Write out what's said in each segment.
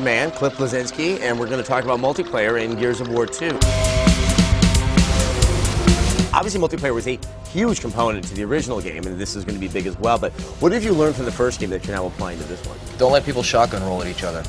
man, Cliff Bleszinski, and we're going to talk about multiplayer in Gears of War 2. Obviously, multiplayer was a huge component to the original game, and this is going to be big as well, but what have you learned from the first game that you're now applying to this one? Don't let people shotgun roll at each other.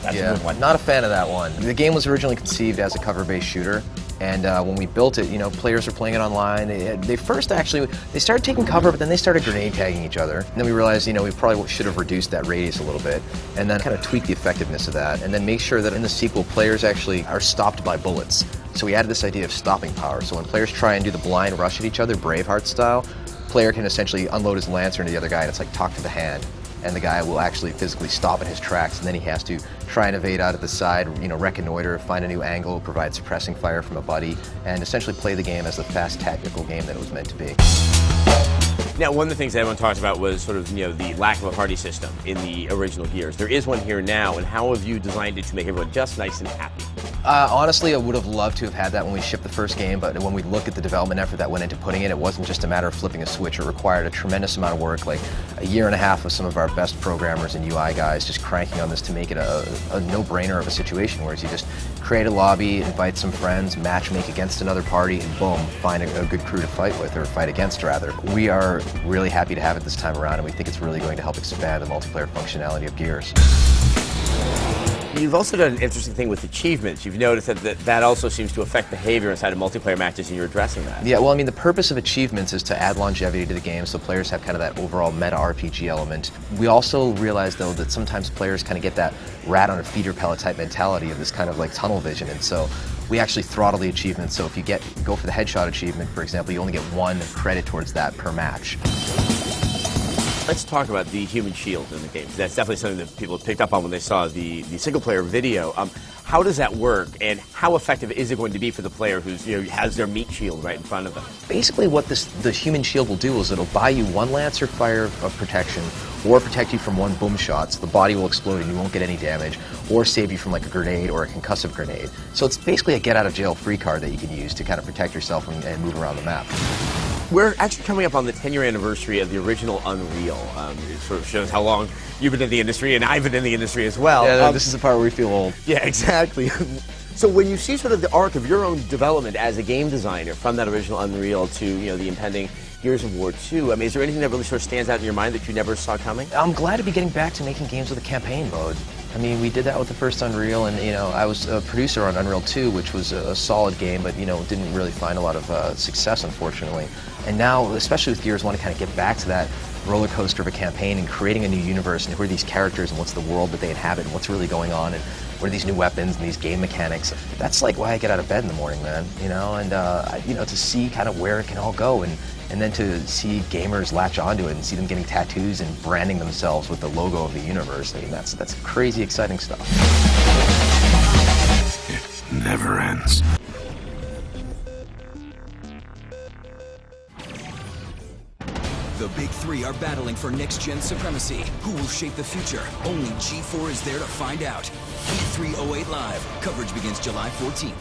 That's a good one. Not a fan of that one. The game was originally conceived as a cover-based shooter, and when we built it, players were playing it online. They started taking cover, but then they started grenade tagging each other. And then we realized, we probably should have reduced that radius a little bit, and then kind of tweak the effectiveness of that, and then make sure that in the sequel, players actually are stopped by bullets. So we added this idea of stopping power. So when players try and do the blind rush at each other, Braveheart style, player can essentially unload his lancer into the other guy, and it's like talk to the hand. And the guy will actually physically stop in his tracks, and then he has to try and evade out of the side, reconnoiter, find a new angle, provide suppressing fire from a buddy, and essentially play the game as the fast tactical game that it was meant to be. Now, one of the things that everyone talked about was sort of, the lack of a party system in the original Gears. There is one here now, and how have you designed it to make everyone just nice and happy? Honestly, I would have loved to have had that when we shipped the first game, but when we look at the development effort that went into putting it, it wasn't just a matter of flipping a switch. It required a tremendous amount of work, like a year and a half of some of our best programmers and UI guys just cranking on this to make it a no-brainer of a situation, whereas you just create a lobby, invite some friends, matchmake against another party, and boom, find a good crew to fight with, or fight against, rather. We are really happy to have it this time around, and we think it's really going to help expand the multiplayer functionality of Gears. You've also done an interesting thing with achievements. You've noticed that also seems to affect behavior inside of multiplayer matches, and you're addressing that. Yeah, well, the purpose of achievements is to add longevity to the game, so players have kind of that overall meta RPG element. We also realize, though, that sometimes players kind of get that rat on a feeder pellet type mentality of this kind of like tunnel vision, and so we actually throttle the achievements. So if you go for the headshot achievement, for example, you only get 1 credit towards that per match. Let's talk about the human shield in the game. That's definitely something that people picked up on when they saw the single-player video. How does that work, and how effective is it going to be for the player who's has their meat shield right in front of them? Basically, what the human shield will do is it'll buy you 1 Lancer fire of protection, or protect you from 1 boom shot, so the body will explode and you won't get any damage, or save you from like a grenade or a concussive grenade. So it's basically a get-out-of-jail-free card that you can use to kind of protect yourself and move around the map. We're actually coming up on the 10-year anniversary of the original Unreal. It sort of shows how long you've been in the industry, and I've been in the industry as well. Yeah, this is the part where we feel old. Yeah, exactly. So when you see sort of the arc of your own development as a game designer from that original Unreal to the impending Gears of War 2, is there anything that really sort of stands out in your mind that you never saw coming? I'm glad to be getting back to making games with a campaign mode. We did that with the first Unreal, and I was a producer on Unreal 2, which was a solid game, but didn't really find a lot of success, unfortunately. And now, especially with Gears, I want to kind of get back to that roller coaster of a campaign and creating a new universe, and who are these characters, and what's the world that they inhabit, and what's really going on, and what are these new weapons and these game mechanics. That's like why I get out of bed in the morning, man. And to see kind of where it can all go, and then to see gamers latch onto it and see them getting tattoos and branding themselves with the logo of the universe. That's crazy exciting stuff. It never ends. The big three are battling for next-gen supremacy. Who will shape the future? Only G4 is there to find out. Heat 308 Live. Coverage begins July 14th.